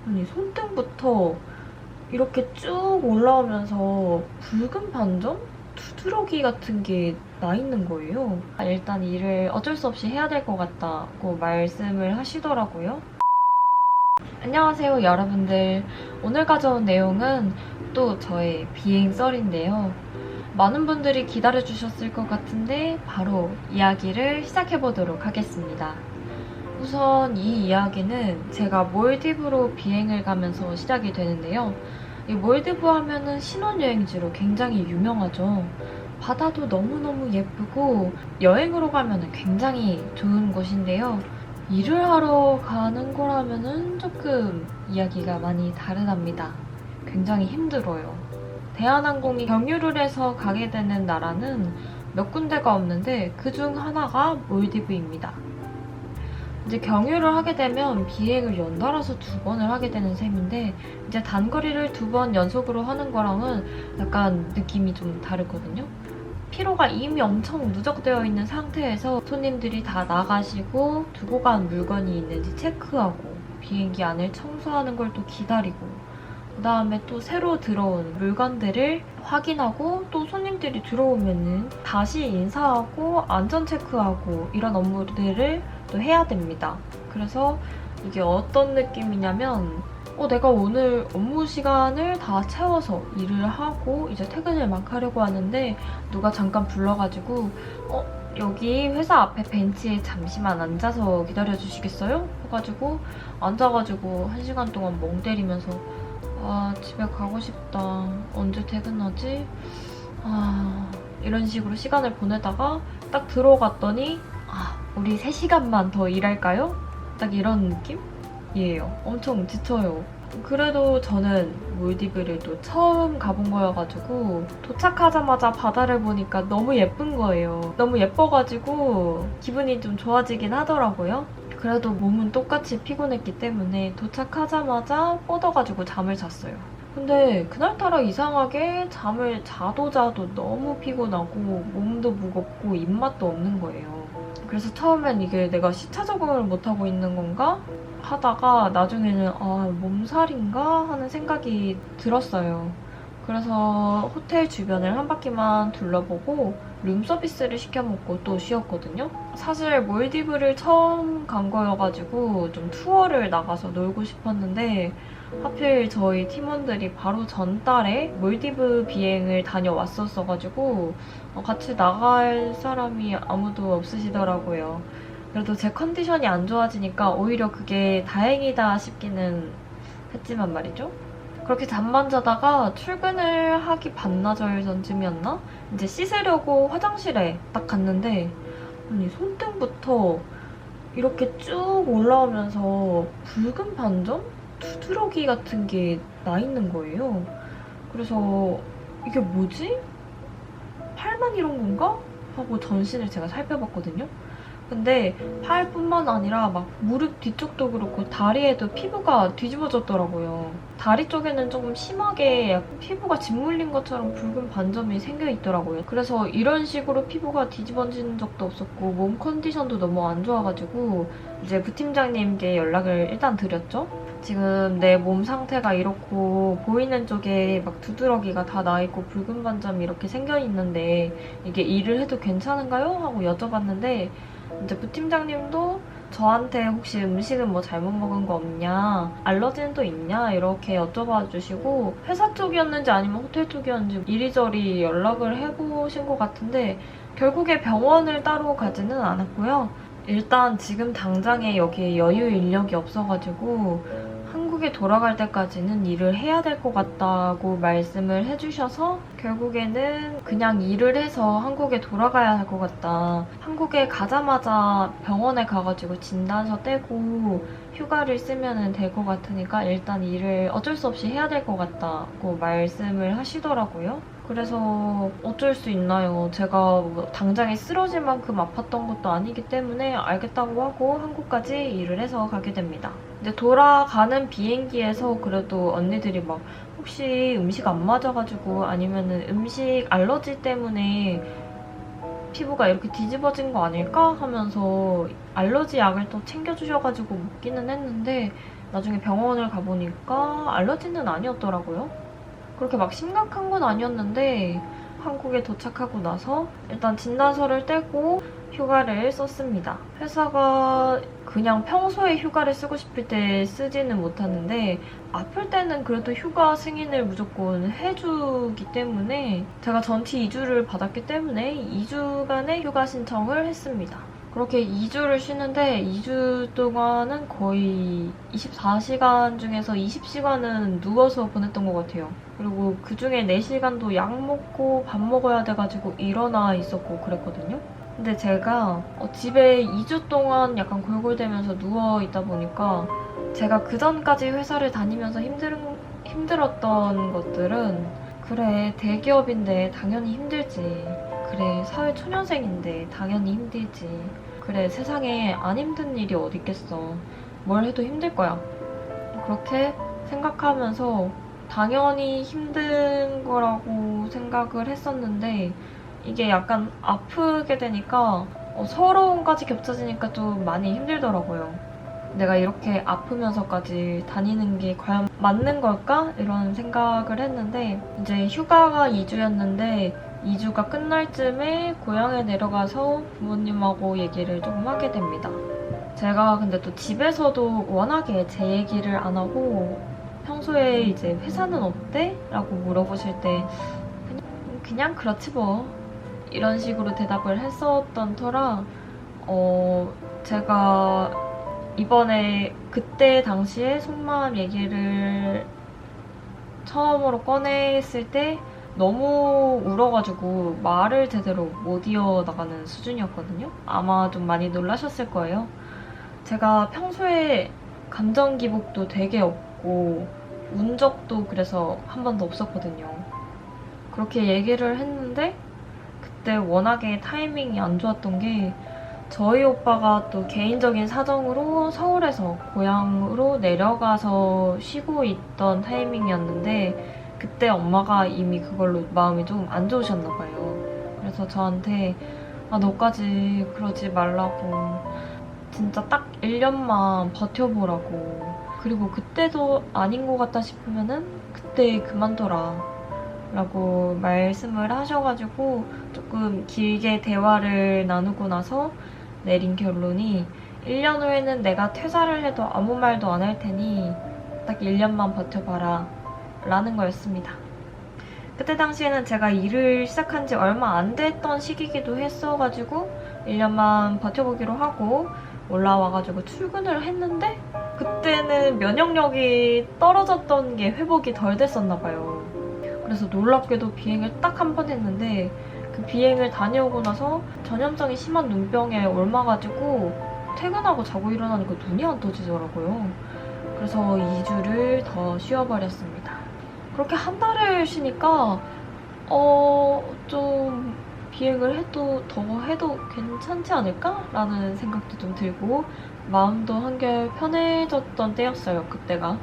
아니, 손등부터 이렇게 쭉 올라오면서 붉은 반점? 두드러기 같은 게 나 있는 거예요. 일단 일을 어쩔 수 없이 해야 될 것 같다고 말씀을 하시더라고요. 안녕하세요, 여러분들. 오늘 가져온 내용은 또 저의 비행 썰인데요. 많은 분들이 기다려주셨을 것 같은데 바로 이야기를 시작해보도록 하겠습니다. 우선 이 이야기는 제가 몰디브로 비행을 가면서 시작이 되는데요. 이 몰디브 하면은 신혼여행지로 굉장히 유명하죠. 바다도 너무너무 예쁘고 여행으로 가면은 굉장히 좋은 곳인데요. 일을 하러 가는 거라면은 조금 이야기가 많이 다르답니다. 굉장히 힘들어요. 대한항공이 경유를 해서 가게 되는 나라는 몇 군데가 없는데 그중 하나가 몰디브입니다. 이제 경유를 하게 되면 비행을 연달아서 2번을 하게 되는 셈인데 이제 단거리를 2번 연속으로 하는 거랑은 약간 느낌이 좀 다르거든요. 피로가 이미 엄청 누적되어 있는 상태에서 손님들이 다 나가시고 두고 간 물건이 있는지 체크하고 비행기 안을 청소하는 걸 또 기다리고 그 다음에 또 새로 들어온 물건들을 확인하고 또 손님들이 들어오면은 다시 인사하고 안전 체크하고 이런 업무들을 또 해야 됩니다. 그래서 이게 어떤 느낌이냐면 내가 오늘 업무 시간을 다 채워서 일을 하고 이제 퇴근을 막 하려고 하는데 누가 잠깐 불러가지고 여기 회사 앞에 벤치에 잠시만 앉아서 기다려주시겠어요? 해가지고 앉아가지고 1시간 동안 멍 때리면서 집에 가고 싶다. 언제 퇴근하지? 이런 식으로 시간을 보내다가 딱 들어갔더니 우리 3시간만 더 일할까요? 딱 이런 느낌이에요. 엄청 지쳐요. 그래도 저는 몰디브를 또 처음 가본 거여가지고 도착하자마자 바다를 보니까 너무 예쁜 거예요. 너무 예뻐가지고 기분이 좀 좋아지긴 하더라고요. 그래도 몸은 똑같이 피곤했기 때문에 도착하자마자 뻗어가지고 잠을 잤어요. 근데 그날따라 이상하게 잠을 자도 너무 피곤하고 몸도 무겁고 입맛도 없는 거예요. 그래서 처음엔 이게 내가 시차 적응을 못하고 있는 건가 하다가 나중에는 몸살인가 하는 생각이 들었어요. 그래서 호텔 주변을 한 바퀴만 둘러보고 룸서비스를 시켜 먹고 또 쉬었거든요. 사실 몰디브를 처음 간 거여가지고 좀 투어를 나가서 놀고 싶었는데 하필 저희 팀원들이 바로 전달에 몰디브 비행을 다녀왔었어가지고 같이 나갈 사람이 아무도 없으시더라고요. 그래도 제 컨디션이 안 좋아지니까 오히려 그게 다행이다 싶기는 했지만 말이죠. 그렇게 잠만 자다가 출근을 하기 반나절 전쯤이었나? 이제 씻으려고 화장실에 딱 갔는데 아니 손등부터 이렇게 쭉 올라오면서 붉은 반점? 두드러기 같은 게 나 있는 거예요. 그래서 이게 뭐지? 팔만 이런 건가? 하고 전신을 제가 살펴봤거든요. 근데 팔뿐만 아니라 막 무릎 뒤쪽도 그렇고 다리에도 피부가 뒤집어졌더라고요. 다리 쪽에는 조금 심하게 약간 피부가 짓물린 것처럼 붉은 반점이 생겨 있더라고요. 그래서 이런 식으로 피부가 뒤집어진 적도 없었고 몸 컨디션도 너무 안 좋아가지고 이제 부팀장님께 연락을 일단 드렸죠. 지금 내 몸 상태가 이렇고 보이는 쪽에 막 두드러기가 다 나있고 붉은 반점이 이렇게 생겨 있는데 이게 일을 해도 괜찮은가요? 하고 여쭤봤는데 이제 부팀장님도 저한테 혹시 음식은 뭐 잘못 먹은 거 없냐, 알러지는 또 있냐 이렇게 여쭤봐 주시고 회사 쪽이었는지 아니면 호텔 쪽이었는지 이리저리 연락을 해보신 것 같은데 결국에 병원을 따로 가지는 않았고요. 일단 지금 당장에 여기에 여유 인력이 없어가지고 한국에 돌아갈 때까지는 일을 해야 될 것 같다고 말씀을 해주셔서 결국에는 그냥 일을 해서 한국에 돌아가야 할 것 같다. 한국에 가자마자 병원에 가가지고 진단서 떼고 휴가를 쓰면 될 것 같으니까 일단 일을 어쩔 수 없이 해야 될 것 같다고 말씀을 하시더라고요. 그래서 어쩔 수 있나요? 제가 뭐 당장에 쓰러질 만큼 아팠던 것도 아니기 때문에 알겠다고 하고 한국까지 일을 해서 가게 됩니다. 이제 돌아가는 비행기에서 그래도 언니들이 막 혹시 음식 안 맞아가지고 아니면은 음식 알러지 때문에 피부가 이렇게 뒤집어진 거 아닐까 하면서 알러지 약을 또 챙겨주셔가지고 먹기는 했는데 나중에 병원을 가보니까 알러지는 아니었더라고요. 그렇게 막 심각한 건 아니었는데 한국에 도착하고 나서 일단 진단서를 떼고 휴가를 썼습니다. 회사가 그냥 평소에 휴가를 쓰고 싶을 때 쓰지는 못하는데 아플 때는 그래도 휴가 승인을 무조건 해주기 때문에 제가 전티 2주를 받았기 때문에 2주간의 휴가 신청을 했습니다. 그렇게 2주를 쉬는데 2주 동안은 거의 24시간 중에서 20시간은 누워서 보냈던 것 같아요. 그리고 그중에 4시간도 약 먹고 밥 먹어야 돼가지고 일어나 있었고 그랬거든요. 근데 제가 집에 2주 동안 약간 골골대면서 누워있다 보니까 제가 그전까지 회사를 다니면서 힘들었던 것들은 그래, 대기업인데 당연히 힘들지. 그래, 사회 초년생인데 당연히 힘들지. 그래, 세상에 안 힘든 일이 어디 있겠어. 뭘 해도 힘들 거야. 그렇게 생각하면서 당연히 힘든 거라고 생각을 했었는데 이게 약간 아프게 되니까 서러움까지 겹쳐지니까 좀 많이 힘들더라고요. 내가 이렇게 아프면서까지 다니는 게 과연 맞는 걸까? 이런 생각을 했는데 이제 휴가가 2주였는데 2주가 끝날 쯤에 고향에 내려가서 부모님하고 얘기를 조금 하게 됩니다. 제가 근데 또 집에서도 워낙에 제 얘기를 안 하고 평소에 이제 회사는 어때? 라고 물어보실 때 그냥 그렇지 뭐 이런 식으로 대답을 했었던 터라 제가 이번에 그때 당시에 속마음 얘기를 처음으로 꺼냈을 때 너무 울어가지고 말을 제대로 못 이어나가는 수준이었거든요. 아마 좀 많이 놀라셨을 거예요. 제가 평소에 감정 기복도 되게 없고 운 적도 그래서 한 번도 없었거든요. 그렇게 얘기를 했는데 그때 워낙에 타이밍이 안 좋았던 게 저희 오빠가 또 개인적인 사정으로 서울에서 고향으로 내려가서 쉬고 있던 타이밍이었는데 그때 엄마가 이미 그걸로 마음이 좀 안 좋으셨나 봐요. 그래서 저한테 너까지 그러지 말라고 진짜 딱 1년만 버텨보라고 그리고 그때도 아닌 것 같다 싶으면은 그때 그만둬라 라고 말씀을 하셔가지고 조금 길게 대화를 나누고 나서 내린 결론이 1년 후에는 내가 퇴사를 해도 아무 말도 안 할 테니 딱 1년만 버텨봐라 라는 거였습니다. 그때 당시에는 제가 일을 시작한 지 얼마 안 됐던 시기이기도 했어가지고 1년만 버텨보기로 하고 올라와가지고 출근을 했는데 그때는 면역력이 떨어졌던 게 회복이 덜 됐었나 봐요. 그래서 놀랍게도 비행을 딱 한 번 했는데 그 비행을 다녀오고 나서 전염성이 심한 눈병에 옮아가지고 퇴근하고 자고 일어나니까 눈이 안 떠지더라고요. 그래서 2주를 더 쉬어버렸습니다. 그렇게 한 달을 쉬니까 좀 비행을 더 해도 괜찮지 않을까? 라는 생각도 좀 들고 마음도 한결 편해졌던 때였어요, 그때가.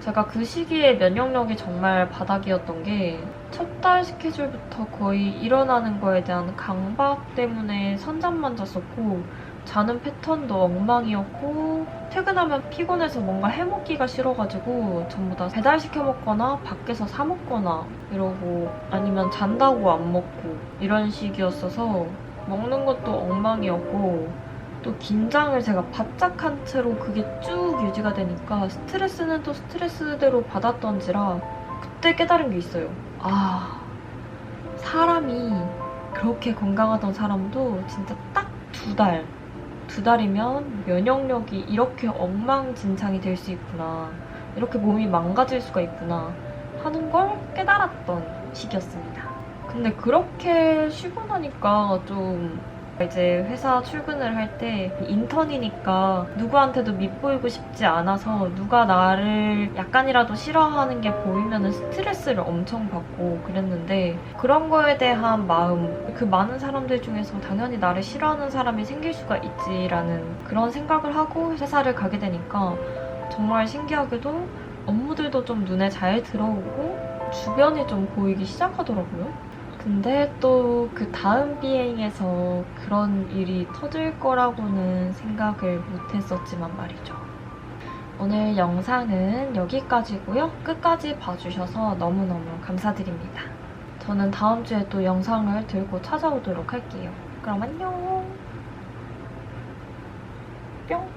제가 그 시기에 면역력이 정말 바닥이었던 게 첫 달 스케줄부터 거의 일어나는 거에 대한 강박 때문에 선잠만 잤었고 자는 패턴도 엉망이었고 퇴근하면 피곤해서 뭔가 해먹기가 싫어가지고 전부 다 배달시켜 먹거나 밖에서 사 먹거나 이러고 아니면 잔다고 안 먹고 이런 식이었어서 먹는 것도 엉망이었고 또 긴장을 제가 바짝 한 채로 그게 쭉 유지가 되니까 스트레스는 또 스트레스대로 받았던지라 그때 깨달은 게 있어요. 사람이 그렇게 건강하던 사람도 진짜 딱 2달 2달이면 면역력이 이렇게 엉망진창이 될 수 있구나, 이렇게 몸이 망가질 수가 있구나 하는 걸 깨달았던 시기였습니다. 근데 그렇게 쉬고 나니까 좀 이제 회사 출근을 할 때 인턴이니까 누구한테도 밑보이고 싶지 않아서 누가 나를 약간이라도 싫어하는 게 보이면 스트레스를 엄청 받고 그랬는데 그런 거에 대한 마음, 그 많은 사람들 중에서 당연히 나를 싫어하는 사람이 생길 수가 있지라는 그런 생각을 하고 회사를 가게 되니까 정말 신기하게도 업무들도 좀 눈에 잘 들어오고 주변이 좀 보이기 시작하더라고요. 근데 또 그 다음 비행에서 그런 일이 터질 거라고는 생각을 못 했었지만 말이죠. 오늘 영상은 여기까지고요. 끝까지 봐주셔서 너무너무 감사드립니다. 저는 다음 주에 또 영상을 들고 찾아오도록 할게요. 그럼 안녕! 뿅!